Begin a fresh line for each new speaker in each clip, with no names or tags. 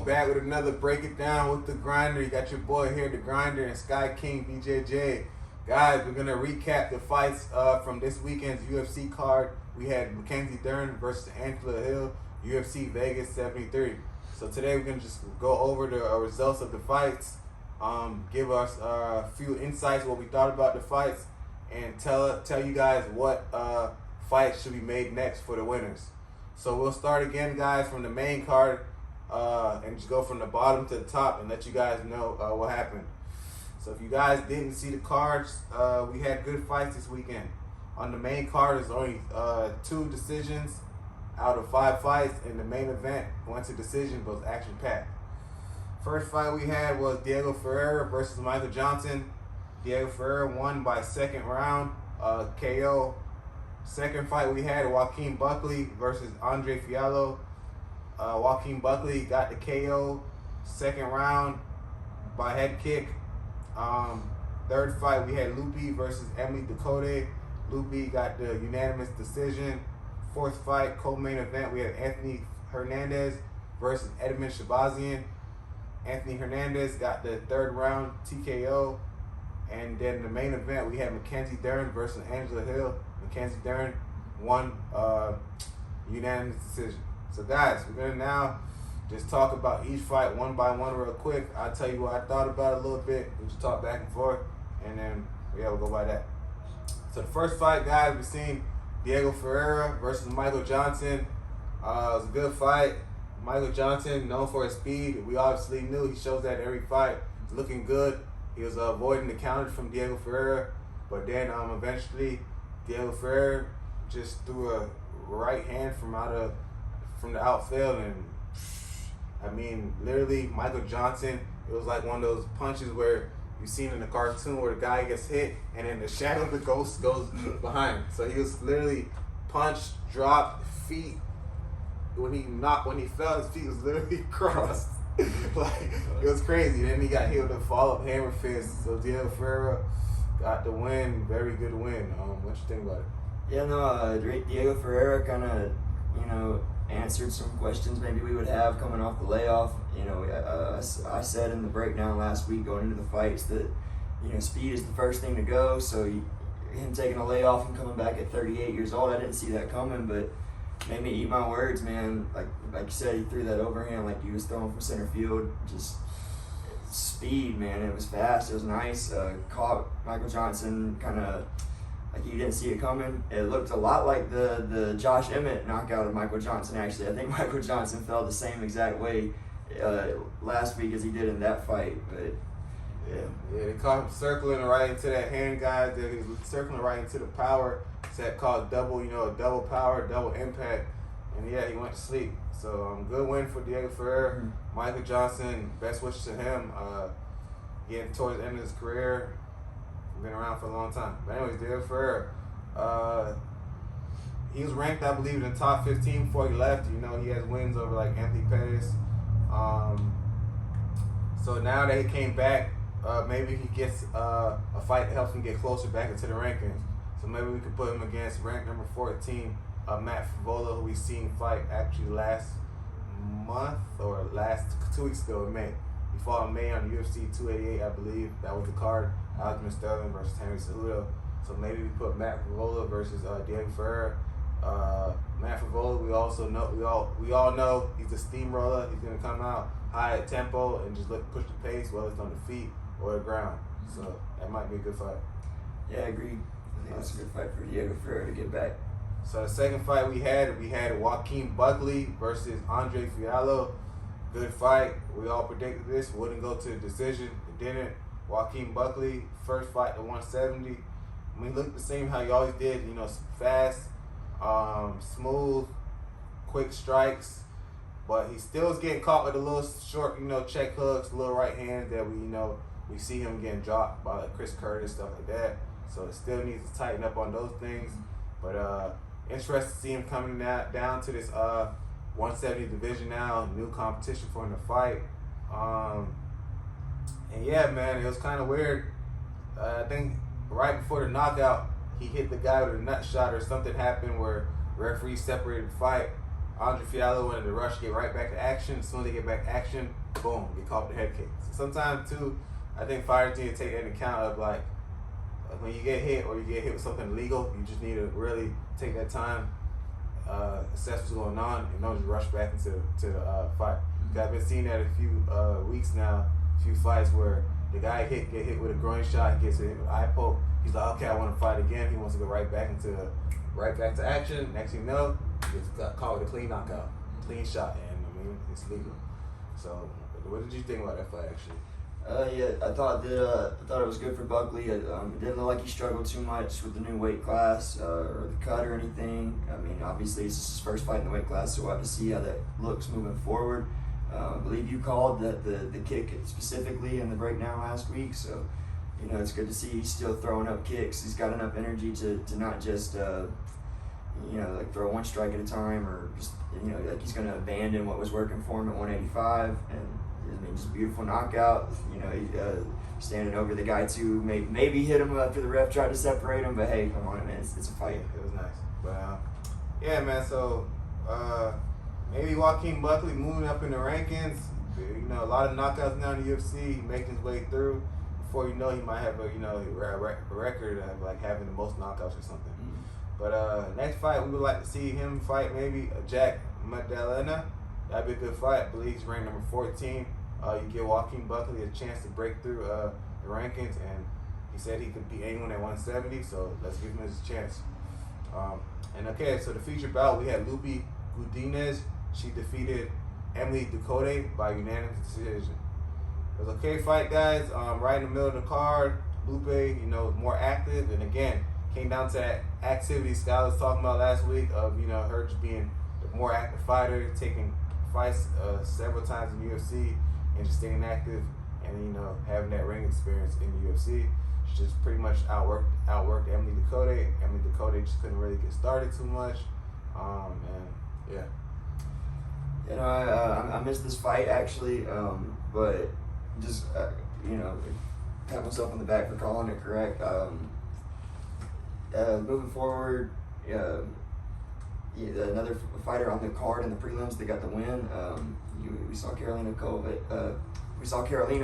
back with another Break It Down with the Grinder. You got your boy here, the Grinder, and Sky King BJJ. Guys, we're going to recap the fights from this weekend's UFC card. We had Mackenzie Dern versus Angela Hill, UFC Vegas 73. So today we're going to just go over the results of the fights, give us a few insights, what we thought about the fights, and tell you guys what fights should be made next for the winners. So we'll start again, guys, from the main card and just go from the bottom to the top and let you guys know what happened. So if you guys didn't see the cards, we had good fights this weekend. On the main card, there's only 2 decisions out of 5 fights, and the main event went to decision, but was action-packed. First fight we had was Diego Ferreira versus Michael Johnson. Diego Ferreira won by second round, KO. Second fight we had Joaquin Buckley versus Andre Fiallo. Joaquin Buckley got the KO second round by head kick. Third fight we had Lupi versus Emily Ducote. Lupi got the unanimous decision. Fourth fight, co-main event, we had Anthony Hernandez versus Edmund Shabazian. Anthony Hernandez got the third round TKO. And then the main event, we had Mackenzie Dern versus Angela Hill. Mackenzie Dern won unanimous decision. So guys, we're gonna now just talk about each fight one by one real quick. I'll tell you what I thought about it a little bit. We'll just talk back and forth, and then we'll go by that. So the first fight, guys, we've seen Diego Ferreira versus Michael Johnson. It was a good fight. Michael Johnson, known for his speed. We obviously knew he shows that every fight. He's looking good. He was avoiding the counters from Diego Ferreira, but then eventually Diego Ferreira just threw a right hand from the outfield, and I mean, literally Michael Johnson, it was like one of those punches where you've seen in the cartoon where the guy gets hit and then the shadow of the ghost goes behind. So he was literally punched, dropped, feet. When he fell, his feet was literally crossed. Like, it was crazy. Then he got hit with a follow-up hammer fist. So Diego Ferreira got the win. Very good win. What you think about it?
Yeah, no, Diego Ferreira kind of, answered some questions maybe we would have coming off the layoff. I said in the breakdown last week going into the fights that, speed is the first thing to go. So him taking a layoff and coming back at 38 years old, I didn't see that coming, but made me eat my words, man. Like you said, he threw that overhand like he was throwing from center field. Just speed, man. It was fast. It was nice. Caught Michael Johnson kind of like he didn't see it coming. It looked a lot like the Josh Emmett knockout of Michael Johnson, actually. I think Michael Johnson fell the same exact way last week as he did in that fight. But
yeah, they caught him circling right into that hand, guys. He was circling right into the power. Set called double, double power, double impact. And yeah, he went to sleep. So good win for Diego Ferreira. Mm-hmm. Michael Johnson, best wishes to him. Getting towards the end of his career. Been around for a long time. But anyways, Diego Ferreira, he was ranked, I believe, in the top 15 before he left. He has wins over like Anthony Pettis. So now that he came back, maybe he gets a fight that helps him get closer back into the rankings. So maybe we could put him against ranked number 14, Matt Favola, who we seen fight actually last month or 2 weeks ago in May. He fought in May on UFC 288, I believe. That was the card. Aljamain Sterling versus Henry Cejudo. So maybe we put Matt Favola versus Diego Ferreira. Matt Favola, we all know he's a steamroller. He's gonna come out high at tempo and just push the pace, whether it's on the feet or the ground. So that might be a good fight.
Yeah, I agree. I think it's a good fight for Diego Ferreira to get back.
So the second fight we had Joaquin Buckley versus Andre Fiallo. Good fight. We all predicted this. Wouldn't go to the decision. It didn't. Joaquin Buckley, first fight at 170. He looked the same how he always did. Fast, smooth, quick strikes. But he still is getting caught with a little short, check hooks, little right hands that we see him getting dropped by like Chris Curtis, stuff like that. So it still needs to tighten up on those things. But interested to see him coming down to this 170 division now, new competition for him to fight. And yeah, man, it was kind of weird. I think right before the knockout, he hit the guy with a nut shot or something happened where referee separated the fight. Andre Fiallo wanted to rush, get right back to action. As soon as they get back to action, boom, get caught with the head kick. So sometimes too, I think fighters need to take that into account of like when you get hit or you get hit with something illegal, you just need to really take that time, assess what's going on, and don't just rush back into the fight. I've been seeing that a few weeks now, a few fights where the guy get hit with a groin shot, he gets hit with an eye poke. He's like, okay, I want to fight again. He wants to go right back to action. Next thing you know, he gets caught with a clean knockout, clean shot, and I mean it's legal. So, what did you think about that fight actually?
Yeah, I thought it was good for Buckley. It didn't look like he struggled too much with the new weight class or the cut or anything. I mean, obviously it's his first fight in the weight class, so we'll have to see how that looks moving forward. I believe you called that the kick specifically in the breakdown last week, so you know it's good to see he's still throwing up kicks. He's got enough energy to not just you know, like throw one strike at a time, or just, you know, like he's going to abandon what was working for him at 185. And I mean, just beautiful knockout. You know, he standing over the guy too. Maybe hit him after the ref tried to separate him, but hey, come on, man, it's a fight.
It was nice. But yeah, man. So maybe Joaquin Buckley moving up in the rankings. You know, a lot of knockouts now in the UFC. He making his way through. Before you know, he might have a record of like having the most knockouts or something. But next fight, we would like to see him fight maybe Jack Magdalena. That'd be a good fight. I believe he's ranked number 14. You give Joaquin Buckley a chance to break through the rankings, and he said he could beat anyone at 170, so let's give him his chance. And okay, so the feature bout, we had Lupe Godinez. She defeated Emily Ducote by unanimous decision. It was an okay fight, guys. Right in the middle of the card, Lupe, you know, more active, and again, came down to that activity Scott was talking about last week of, you know, her just being the more active fighter, taking fights several times in UFC and just staying active and, you know, having that ring experience in the UFC. She just pretty much outworked Emily Ducote. Emily Ducote just couldn't really get started too much. And yeah.
You know, I missed this fight actually, but just, you know, pat myself on the back for calling it correct. Moving forward, another fighter on the card in the prelims that got the win. We saw Carolina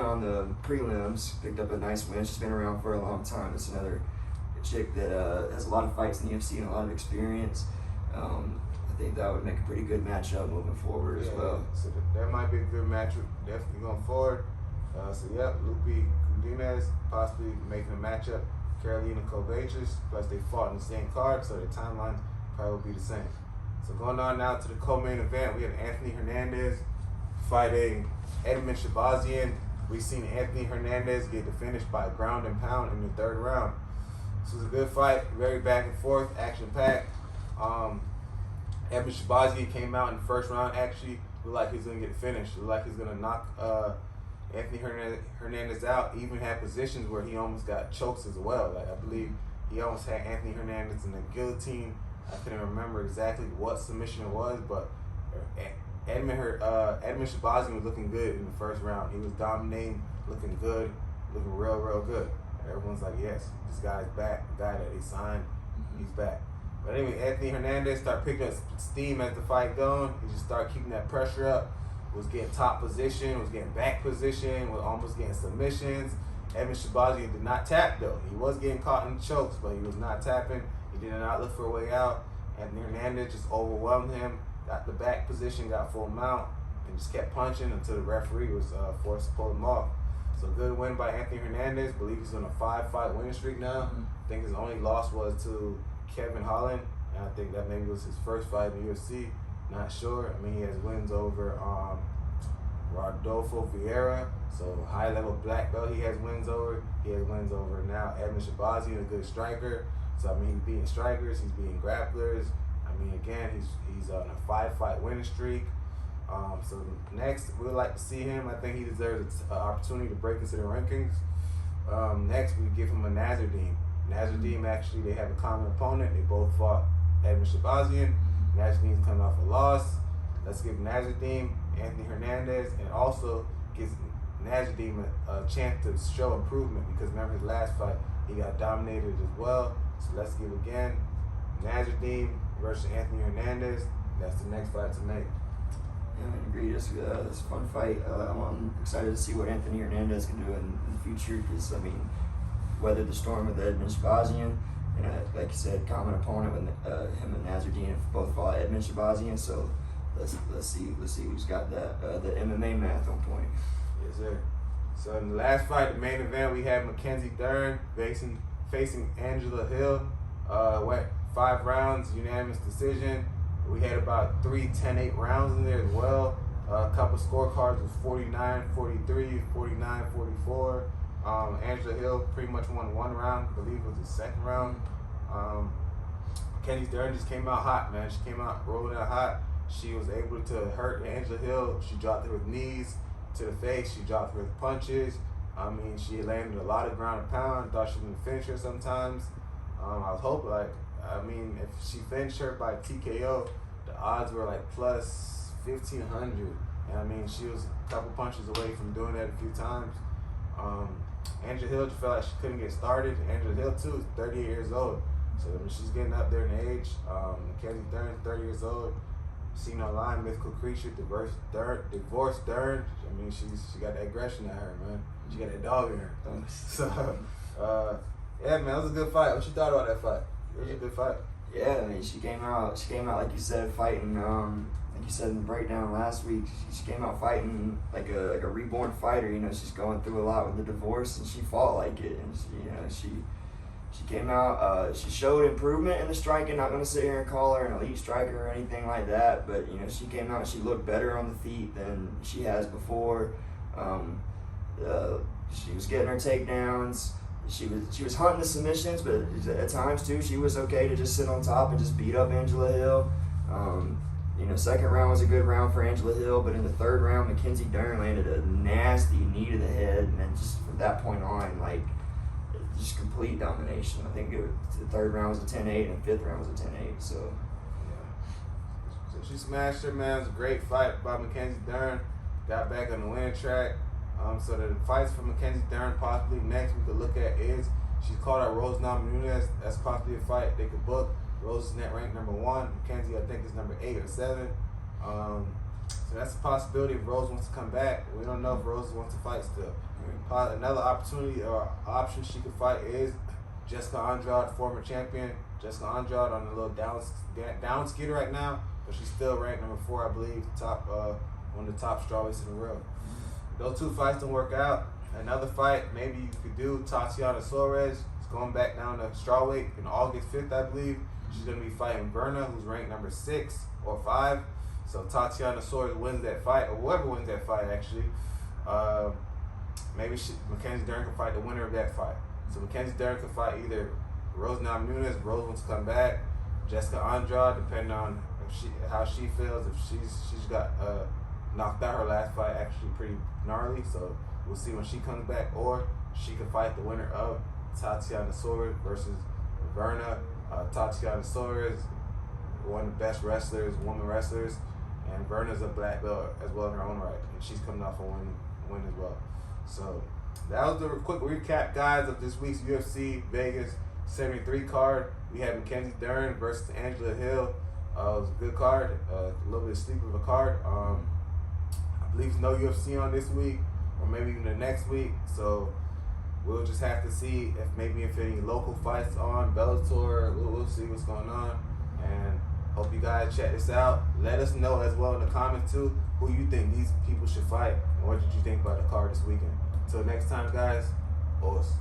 on the prelims, picked up a nice win. She's been around for a long time. It's another chick that has a lot of fights in the UFC and a lot of experience. I think that would make a pretty good matchup moving forward as well.
So that might be a good matchup definitely going forward. So yeah, Lupe Godinez possibly making a matchup. Carolina Kovacic, plus they fought in the same card, so their timelines probably will be the same. So going on now to the co-main event, we have Anthony Hernandez fighting Edmund Shabazian. We've seen Anthony Hernandez get the finish by ground and pound in the third round. This was a good fight, very back and forth, action-packed. Edmund Shabazian came out in the first round, actually looked like he was going to get finished. Looked like he was going to knock Anthony Hernandez out. Even had positions where he almost got chokes as well. Like I believe he almost had Anthony Hernandez in the guillotine. I couldn't remember exactly what submission it was, but Edmund Shabazian was looking good in the first round. He was dominating, looking good, looking real good. Everyone's like, yes, this guy's back. The guy that they signed, he's back. But anyway, Anthony Hernandez started picking up steam as the fight going. He just started keeping that pressure up. Was getting top position, was getting back position, was almost getting submissions. Edmund Shabazian did not tap though. He was getting caught in chokes, but he was not tapping. He did not look for a way out. Anthony Hernandez just overwhelmed him, got the back position, got full mount, and just kept punching until the referee was forced to pull him off. So good win by Anthony Hernandez. I believe he's on a 5-fight winning streak now. I think his only loss was to Kevin Holland, and I think that maybe was his first fight in the UFC. Not sure. I mean, he has wins over Rodolfo Vieira, so high-level black belt he has wins over. He has wins over now Edmund Shabazian, a good striker. So, I mean, he's beating strikers, he's beating grapplers. I mean, again, he's on a 5-fight winning streak. So next, we would like to see him. I think he deserves an opportunity to break into the rankings. Next, we give him a Nasruddin. Nasruddin, actually, they have a common opponent. They both fought Edmund Shabazian. Nasruddin's coming off a loss. Let's give Nasruddin Anthony Hernandez, and also gives Nasruddin a chance to show improvement, because remember his last fight, he got dominated as well. So let's give again Nasruddin versus Anthony Hernandez. that's the next fight to make.
Yeah, I agree. It's a fun fight. I'm excited to see what Anthony Hernandez can do in the future because, I mean, weathered the storm with Edmund Shabazian, and like you said, common opponent with him and Nasruddin have both fought Edmund Shabazian. So let's see who's got the MMA math on point.
Yes, sir. So in the last fight, the main event, we had Mackenzie Dern facing Angela Hill. Went 5 rounds, unanimous decision. We had about 3 10-8 rounds in there as well. A couple scorecards was 49-43, 49-44. Angela Hill pretty much won 1 round. I believe it was the second round. Mackenzie Dern just came out hot, man. She came out rolling out hot. She was able to hurt Angela Hill. She dropped her with knees to the face. She dropped her with punches. I mean, she landed a lot of ground and pound. Thought she was going to finish her sometimes. I was hoping, if she finished her by TKO, the odds were like plus 1,500. And I mean, she was a couple punches away from doing that a few times. Angela Hill just felt like she couldn't get started. Angela Hill, too, is 38 years old. So I mean, she's getting up there in age. Mackenzie Dern, 30 years old. Seen online, mythical creature, divorced Dern. I mean, she got that aggression in her, man. She got that dog in her. So, yeah, man, it was a good fight. What you thought about that fight? It was a good fight.
Yeah, I mean, she came out like you said, fighting. Like you said in the breakdown last week, she came out fighting like a reborn fighter. You know, she's going through a lot with the divorce, and she fought like it. And she came out. She showed improvement in the striking. Not going to sit here and call her an elite striker or anything like that, but you know, she came out. She looked better on the feet than she has before. She was getting her takedowns. She was hunting the submissions, but at times too, she was okay to just sit on top and just beat up Angela Hill. You know, second round was a good round for Angela Hill, but in the third round, Mackenzie Dern landed a nasty knee to the head, and then just from that point on, like, just complete domination. I think the third round was a 10-8, and the fifth round was a 10-8. So,
yeah. So she smashed her, man. It was a great fight by Mackenzie Dern. Got back on the winning track. So the fights for Mackenzie Dern possibly next we could look at is she's called out Rose Namajunas. That's possibly a fight they could book. Rose is net ranked number 1. Mackenzie, I think, is number 8 or 7. So that's a possibility if Rose wants to come back. We don't know if Rose wants to fight still. Another opportunity or option she could fight is Jessica Andrade, former champion. Jessica Andrade on a little down skidder right now, but she's still ranked number 4, I believe, one of the top strawweights in the world. Those 2 fights don't work out. Another fight maybe you could do, Tatiana Suarez is going back down to strawweight in August 5th, I believe. She's going to be fighting Verna, who's ranked number 6 or 5. So Tatiana Suarez wins that fight, or whoever wins that fight, actually. Maybe Mackenzie Dern can fight the winner of that fight. So Mackenzie Dern can fight either Rose Namajunas, if Rose wants to come back, Jessica Andrade, depending on how she feels. If she's got knocked out her last fight, actually pretty gnarly. So we'll see when she comes back, or she can fight the winner of Tatiana Suarez versus Verna. Tatiana Suarez, one of the best wrestlers, women wrestlers, and Verna's a black belt as well in her own right, and she's coming off a win as well. So that was the quick recap, guys, of this week's UFC Vegas 73 card. We had Mackenzie Dern versus Angela Hill. It was a good card, a little bit sleeper of a card. I believe there's no UFC on this week, or maybe even the next week. So we'll just have to see if any local fights on Bellator. We'll see what's going on, and hope you guys check this out. Let us know as well in the comments too who you think these people should fight, and what did you think about the card this weekend. Until next time, guys. Os.